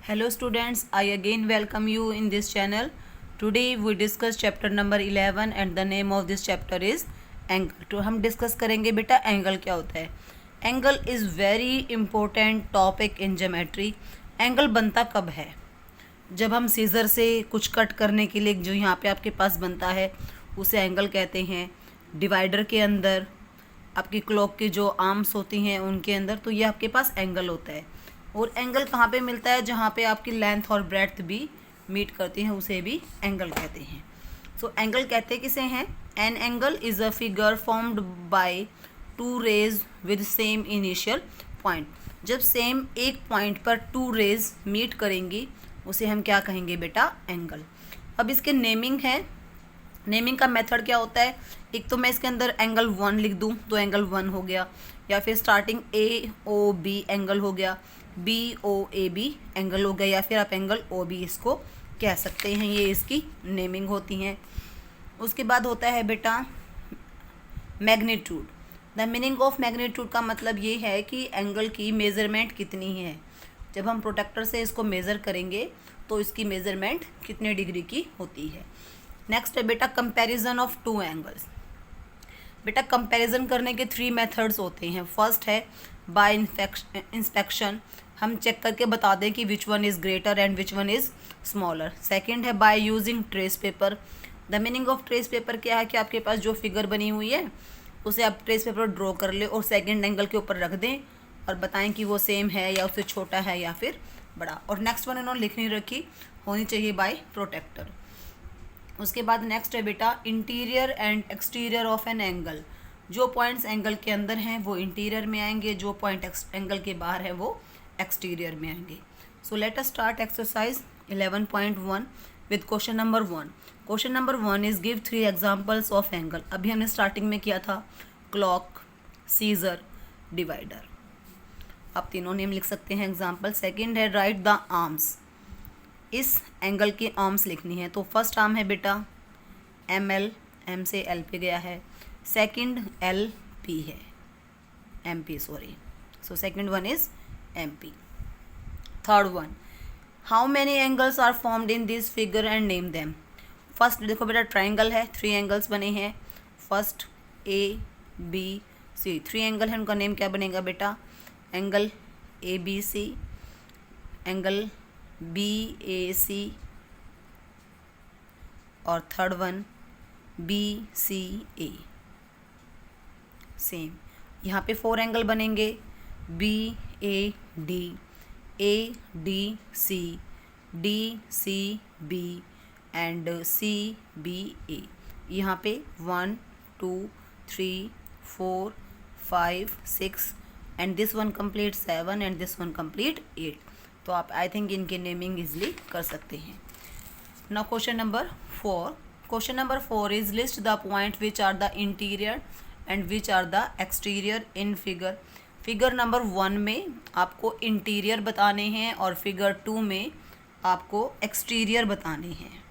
Hello students, I again welcome you in this channel. Today we discuss chapter number 11 and the name of this chapter is angle. तो हम discuss करेंगे बेटा angle क्या होता है. Angle is very important topic in geometry. Angle बनता कब है? जब हम सीज़र से कुछ कट करने के लिए जो यहाँ पे आपके पास बनता है उसे एंगल कहते हैं. डिवाइडर के अंदर आपकी क्लॉक की जो आर्म्स होती हैं उनके अंदर, तो ये आपके पास एंगल होता है. और एंगल कहाँ पे मिलता है? जहाँ पे आपकी लेंथ और ब्रेड्थ भी मीट करती हैं उसे भी एंगल कहते हैं. सो एंगल कहते किसे हैं? An angle is a figure formed by two rays with same initial point. जब सेम एक पॉइंट पर टू रेज मीट करेंगी उसे हम क्या कहेंगे बेटा? एंगल. अब इसके नेमिंग है. नेमिंग का मेथड क्या होता है? एक तो मैं इसके अंदर एंगल 1 लिख दूं तो एंगल 1 हो गया, या फिर starting A O B angle हो गया, B O A B angle हो गया, या फिर आप एंगल ओ बी इसको कह सकते हैं. ये इसकी नेमिंग होती हैं. उसके बाद होता है बेटा magnitude. The meaning of magnitude का मतलब ये है कि एंगल की मेज़रमेंट कितनी है. जब हम प्रोटेक्टर से इसको मेज़र करेंगे तो इसकी मेज़रमेंट कितने डिग्री की होती है. नेक्स्ट है बेटा कंपैरिजन ऑफ टू एंगल्स. बेटा कंपैरिजन करने के 3 मेथड्स होते हैं. फर्स्ट है बाय इंस्पेक्शन. हम चेक करके बता दें कि which one is greater and which one is smaller. Second है by using trace paper. The meaning of trace paper क्या है कि आपके पास जो फिगर बनी हुई है उसे आप ट्रेस पेपर ड्रॉ कर ले और सेकंड एंगल के ऊपर रख दें और बताएं कि वो सेम है या उससे छोटा है या फिर बड़ा. और नेक्स्ट वन इन्होंने लिख नहीं रखी, होनी चाहिए बाय प्रोटेक्टर. उसके बाद नेक्स्ट है बेटा interior and exterior of an angle. जो पॉइंट्स एंगल के अंदर हैं वो इंटीरियर में आएंगे, जो पॉइंट एंगल के बाहर है वो एक्सटीरियर में आएंगे. So let us start exercise 11.1 with question number 1. Question number 1 is give 3 examples of angle. अभी हमने स्टार्टिंग में किया था क्लॉक, सीजर, डिवाइडर. आप तीनों नेम लिख सकते हैं एग्जाम्पल. सेकेंड है राइट द आर्म्स. इस एंगल की आर्म्स लिखनी है. तो फर्स्ट आर्म है बेटा एम एल, एम से एल पे गया है. सेकंड एल पी है, M P sorry. So second one is M P. Third one how many angles are formed in this figure and name them. First देखो बेटा triangle है, 3 angles बने हैं. First A B C, 3 angle है, उनका name क्या बनेगा बेटा? Angle A B C, angle B A C और third one B C A. Same यहाँ पे 4 एंगल बनेंगे B A D C, D C B and C B A. यहाँ पे 1 2 3 4 5 6 and this one complete 7 and this one complete 8. तो आप I think इनके naming easily कर सकते हैं. Now question number 4. Question number 4 is list the point which are the interior and which are the exterior in figure. Figure number 1 में आपको interior बताने हैं और फिगर 2 में आपको एक्सटीरियर बताने हैं.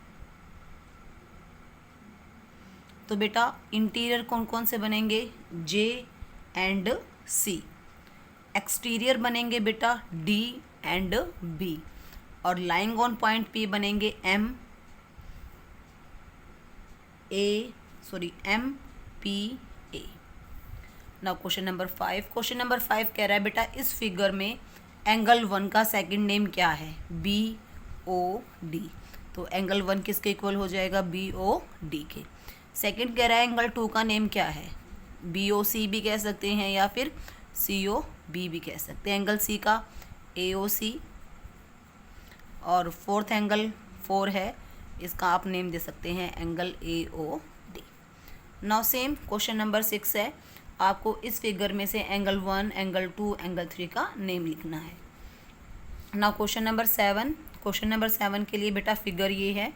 तो बेटा इंटीरियर कौन कौन से बनेंगे? जे एंड सी. एक्सटीरियर बनेंगे बेटा डी एंड बी. और लाइंग ऑन पॉइंट पी बनेंगे M P A. Now question number 5. Question number 5 कह रहा है बेटा इस फिगर में एंगल 1 का सेकंड नेम क्या है? B O D. तो एंगल 1 किसके इक्वल हो जाएगा? बी ओ डी के. सेकंड कह रहा है एंगल 2 का नेम क्या है? बी ओ सी भी कह सकते हैं या फिर सी ओ बी भी कह सकते हैं. एंगल सी का ए ओ सी. और फोर्थ एंगल 4 है, इसका आप नेम दे सकते हैं angle A O D. Now same question number 6 है. आपको इस फिगर में से एंगल 1, एंगल 2, एंगल 3 का नेम लिखना है. Now question number 7. Question number 7 के लिए बेटा फिगर ये है.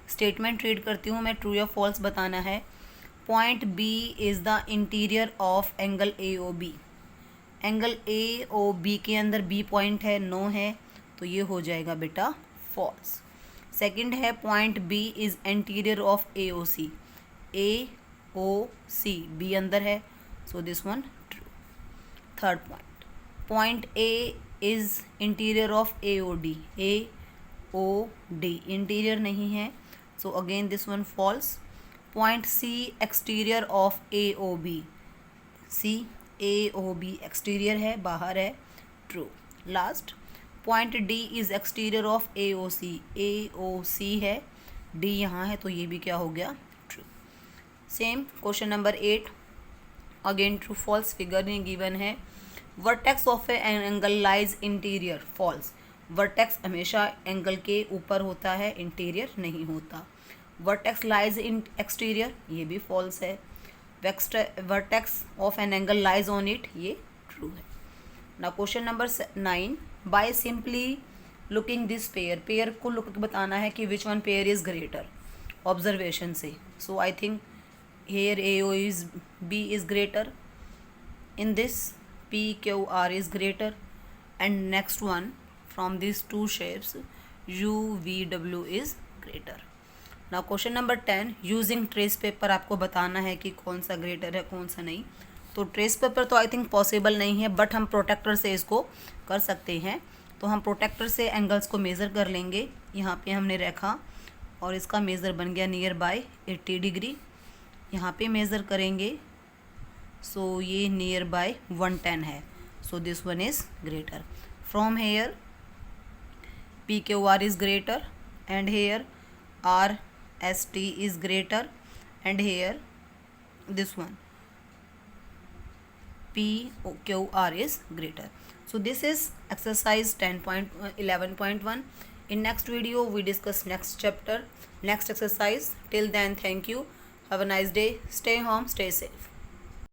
स्टेटमेंट रीड करती हूँ मैं, ट्रू या फॉल्स बताना है. Point B is the interior of angle A O B. Angle A O B के अंदर बी पॉइंट है, नो है, तो ये हो जाएगा बेटा फॉल्स. सेकंड है point B is anterior of A O C. A O C B अंदर है, so this one true. Third point A is interior of AOD, AOD interior नहीं है, so again this one false. Point C exterior of AOB, C AOB exterior है, बाहर है, true. Last point D is exterior of AOC, AOC है, D यहाँ है, तो ये भी क्या हो गया, true. Same question number 8, again true false figure में गिवन है. Vertex of an angle lies interior, false. Vertex हमेशा एंगल के ऊपर होता है, इंटीरियर नहीं होता. वर्टेक्स लाइज इन एक्सटीरियर, ये भी फॉल्स है. Vertex of an angle lies on it, ये ट्रू है. ना question number 9, by simply looking this pair, pair को लुक के बताना है कि which one pair is greater observation से. So I think here AO is B is greater, in this PQR is greater, and next one from these two shapes UVW is greater. Now question number 10, using trace paper आपको बताना है कि कौन सा greater है कौन सा नहीं. तो ट्रेस पेपर तो आई थिंक पॉसिबल नहीं है, बट हम प्रोटेक्टर से इसको कर सकते हैं. तो हम प्रोटेक्टर से एंगल्स को मेज़र कर लेंगे. यहाँ पे हमने रखा और इसका मेज़र बन गया नियर बाय 80 डिग्री. यहाँ पे मेज़र करेंगे, सो ये नियर बाय 110 है, so this one is greater. From here PQR is greater, and here RST is greater, and here this one PQR is greater. So this is exercise 11.1. In next video we discuss next chapter, next exercise. Till then, thank you. Have a nice day. Stay home, stay safe.